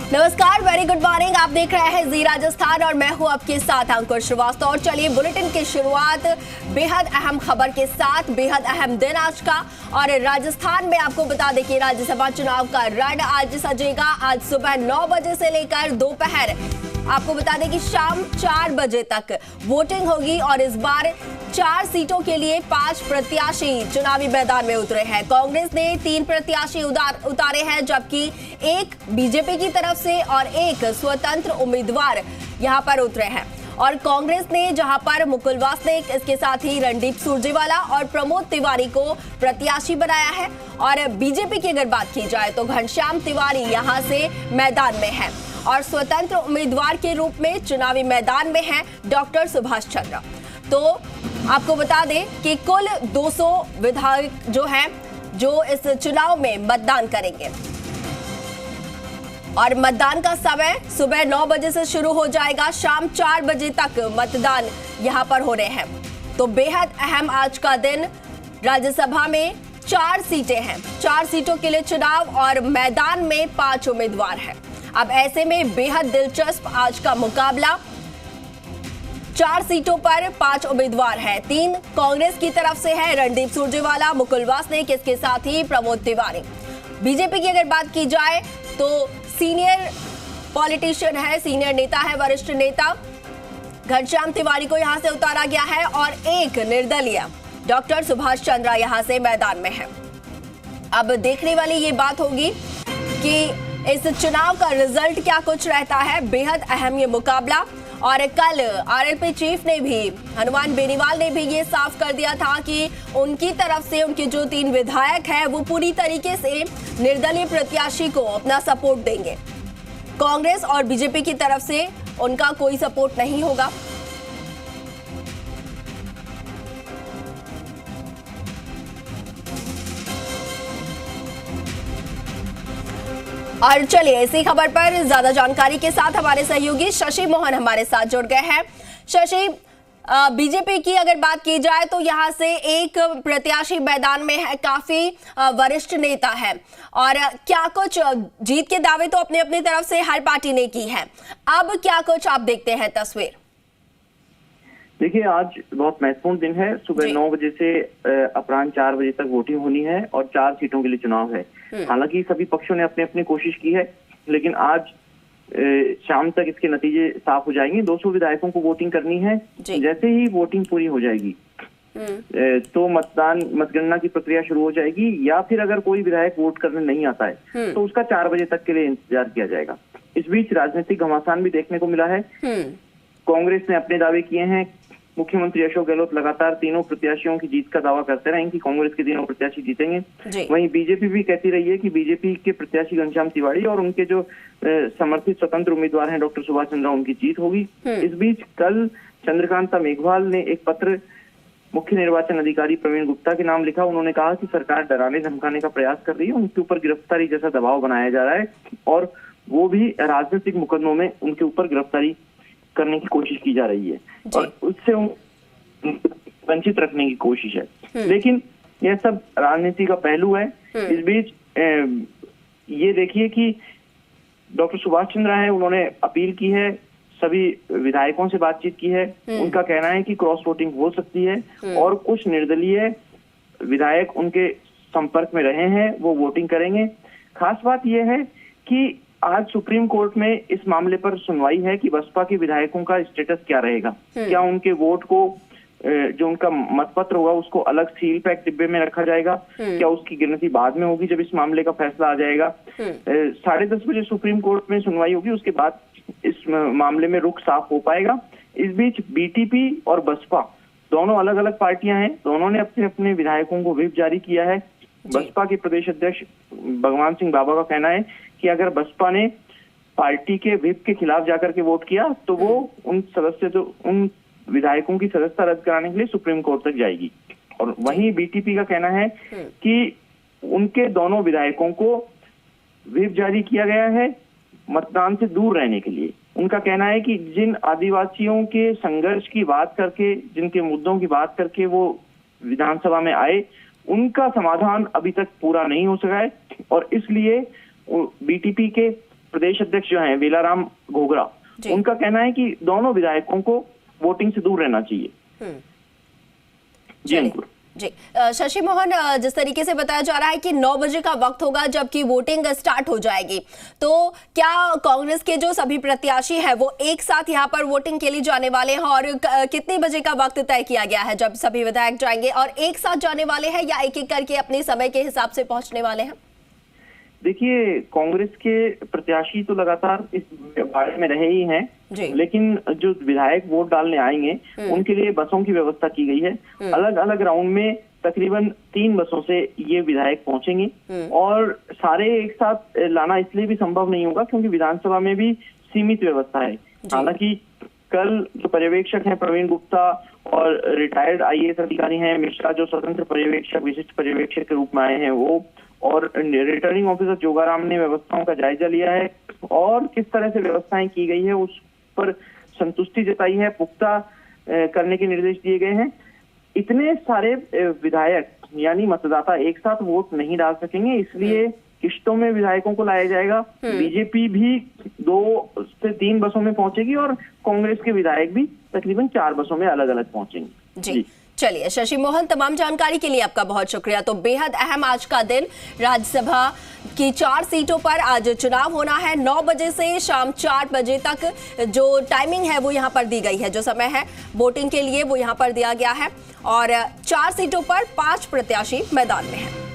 नमस्कार, very good morning. आप देख रहे हैं जी राजस्थान और मैं हूं आपके साथ अंकुर श्रीवास्तव। और चलिए बुलेटिन की शुरुआत बेहद अहम खबर के साथ। बेहद अहम दिन आज का, और राजस्थान में आपको बता दें कि राज्यसभा चुनाव का रण आज सजेगा। आज सुबह 9 बजे से लेकर दोपहर आपको बता दें कि शाम 4 बजे तक वोटिंग होगी। और इस बार 4 सीटों के लिए 5 प्रत्याशी चुनावी मैदान में उतरे हैं। कांग्रेस ने 3 प्रत्याशी उतारे हैं, जबकि एक बीजेपी की तरफ से और एक स्वतंत्र उम्मीदवार यहां पर उतरे हैं। और कांग्रेस ने जहां पर मुकुल वासनिक, इसके साथ ही रणदीप सुरजेवाला और प्रमोद तिवारी को प्रत्याशी बनाया है। और बीजेपी की अगर बात की जाए तो घनश्याम तिवारी यहां से मैदान में है। और स्वतंत्र उम्मीदवार के रूप में चुनावी मैदान में है डॉक्टर सुभाष चंद्र। तो आपको बता दें कि कुल 200 विधायक जो इस चुनाव में मतदान करेंगे। और मतदान का समय सुबह 9 बजे से शुरू हो जाएगा, शाम 4 बजे तक मतदान यहां पर हो रहे हैं। तो बेहद अहम आज का दिन। राज्यसभा में 4 सीटें हैं, 4 सीटों के लिए चुनाव और मैदान में 5 उम्मीदवार हैं। अब ऐसे में बेहद दिलचस्प आज का मुकाबला। 4 सीटों पर 5 उम्मीदवार हैं। 3 कांग्रेस की तरफ से है, रणदीप सुरजेवाला, मुकुल वासनिक, इसके साथ ही प्रमोद तिवारी। बीजेपी की अगर बात की जाए तो सीनियर पॉलिटिशियन है, सीनियर नेता है, वरिष्ठ नेता घनश्याम तिवारी को यहां से उतारा गया है। और एक निर्दलीय डॉक्टर सुभाष चंद्र यहां से मैदान में है। अब देखने वाली ये बात होगी कि इस चुनाव का रिजल्ट क्या कुछ रहता है। बेहद अहम ये मुकाबला। और कल आरएलपी चीफ ने भी, हनुमान बेनीवाल ने भी ये साफ कर दिया था कि उनकी तरफ से उनके जो 3 विधायक हैं वो पूरी तरीके से निर्दलीय प्रत्याशी को अपना सपोर्ट देंगे। कांग्रेस और बीजेपी की तरफ से उनका कोई सपोर्ट नहीं होगा। और चलिए इसी खबर पर ज्यादा जानकारी के साथ हमारे सहयोगी शशि मोहन हमारे साथ जुड़ गए हैं। शशि, बीजेपी की अगर बात की जाए तो यहां से एक प्रत्याशी मैदान में है, काफी वरिष्ठ नेता है। और क्या कुछ जीत के दावे तो अपनी अपनी तरफ से हर पार्टी ने की है। अब क्या कुछ आप देखते हैं तस्वीर? देखिए, आज बहुत महत्वपूर्ण दिन है। सुबह 9 बजे से अपराह्न 4 बजे तक वोटिंग होनी है और 4 सीटों के लिए चुनाव है। हालांकि सभी पक्षों ने अपनी अपनी कोशिश की है, लेकिन आज शाम तक इसके नतीजे साफ हो जाएंगे। 200 विधायकों को वोटिंग करनी है। जैसे ही वोटिंग पूरी हो जाएगी तो मतगणना की प्रक्रिया शुरू हो जाएगी। या फिर अगर कोई विधायक वोट करने नहीं आता है तो उसका 4 बजे तक के लिए इंतजार किया जाएगा। इस बीच राजनीतिक घमासान भी देखने को मिला है। कांग्रेस ने अपने दावे किए हैं। मुख्यमंत्री अशोक गहलोत लगातार तीनों प्रत्याशियों की जीत का दावा करते रहे कि कांग्रेस के तीनों प्रत्याशी जीतेंगे। वहीं बीजेपी भी कहती रही है कि बीजेपी के प्रत्याशी घनश्याम तिवारी और उनके जो समर्थित स्वतंत्र उम्मीदवार हैं डॉक्टर सुभाष चंद्र, उनकी जीत होगी। इस बीच कल चंद्रकांता मेघवाल ने एक पत्र मुख्य निर्वाचन अधिकारी प्रवीण गुप्ता के नाम लिखा। उन्होंने कहा कि सरकार डराने धमकाने का प्रयास कर रही है, उनके ऊपर गिरफ्तारी जैसा दबाव बनाया जा रहा है और वो भी राजनीतिक मुकदमों में उनके ऊपर गिरफ्तारी करने की कोशिश की जा रही है और उससे वंचित रखने की कोशिश है। लेकिन यह सब राजनीति का पहलू है। इस बीच ये देखिए कि डॉक्टर सुभाष चंद्र है, उन्होंने अपील की है, सभी विधायकों से बातचीत की है। उनका कहना है कि क्रॉस वोटिंग हो सकती है और कुछ निर्दलीय विधायक उनके संपर्क में रहे हैं, वो वोटिंग करेंगे। खास बात यह है कि आज सुप्रीम कोर्ट में इस मामले पर सुनवाई है कि बसपा के विधायकों का स्टेटस क्या रहेगा। क्या उनके वोट को, जो उनका मतपत्र होगा, उसको अलग सील पैक डिब्बे में रखा जाएगा? क्या उसकी गिनती बाद में होगी जब इस मामले का फैसला आ जाएगा? 10:30 बजे सुप्रीम कोर्ट में सुनवाई होगी, उसके बाद इस मामले में रुख साफ हो पाएगा। इस बीच बीटीपी और बसपा दोनों अलग अलग पार्टियां हैं, दोनों ने अपने अपने विधायकों को व्हिप जारी किया है। बसपा के प्रदेश अध्यक्ष भगवान सिंह बाबा का कहना है कि अगर बसपा ने पार्टी के व्हिप के खिलाफ जाकर के वोट किया तो वो उन विधायकों की सदस्यता रद्द कराने के लिए सुप्रीम कोर्ट तक जाएगी। और वहीं बीटीपी का कहना है कि उनके दोनों विधायकों को व्हिप जारी किया गया है मतदान से दूर रहने के लिए। उनका कहना है कि जिन आदिवासियों के संघर्ष की बात करके, जिनके मुद्दों की बात करके वो विधानसभा में आए, उनका समाधान अभी तक पूरा नहीं हो सका है और इसलिए बीटीपी के प्रदेश अध्यक्ष जो हैं वेलाराम घोगरा, उनका कहना है कि दोनों विधायकों को वोटिंग से दूर रहना चाहिए। जी अंकुर। जी शशि मोहन, जिस तरीके से बताया जा रहा है कि 9 बजे का वक्त होगा जबकि वोटिंग स्टार्ट हो जाएगी, तो क्या कांग्रेस के जो सभी प्रत्याशी हैं वो एक साथ यहां पर वोटिंग के लिए जाने वाले हैं, और कितने बजे का वक्त तय किया गया है जब सभी विधायक जाएंगे, और एक साथ जाने वाले हैं या एक एक करके अपने समय के हिसाब से पहुंचने वाले हैं? देखिए, कांग्रेस के प्रत्याशी तो लगातार इस बारे में रहे ही हैं, लेकिन जो विधायक वोट डालने आएंगे उनके लिए बसों की व्यवस्था की गई है। अलग अलग राउंड में तकरीबन 3 बसों से ये विधायक पहुंचेंगे, और सारे एक साथ लाना इसलिए भी संभव नहीं होगा क्योंकि विधानसभा में भी सीमित व्यवस्था है। हालांकि कल जो पर्यवेक्षक हैं प्रवीण गुप्ता और रिटायर्ड IAS अधिकारी हैं मिश्रा, जो स्वतंत्र पर्यवेक्षक विशिष्ट पर्यवेक्षक के रूप में आए हैं वो, और रिटर्निंग ऑफिसर जोगाराम ने व्यवस्थाओं का जायजा लिया है और किस तरह से व्यवस्थाएं की गई है उस पर संतुष्टि जताई है, पुख्ता करने के निर्देश दिए गए हैं। इतने सारे विधायक यानी मतदाता एक साथ वोट नहीं डाल सकेंगे, इसलिए किश्तों में विधायकों को लाया जाएगा। बीजेपी भी 2 से 3 बसों में पहुंचेगी और कांग्रेस के विधायक भी तकरीबन 4 बसों में अलग अलग पहुंचेंगे। जी चलिए शशि मोहन, तमाम जानकारी के लिए आपका बहुत शुक्रिया। तो बेहद अहम आज का दिन, राज्यसभा की 4 सीटों पर आज चुनाव होना है। 9 बजे से शाम 4 बजे तक जो टाइमिंग है वो यहाँ पर दी गई है, जो समय है वोटिंग के लिए वो यहाँ पर दिया गया है, और 4 सीटों पर 5 प्रत्याशी मैदान में हैं।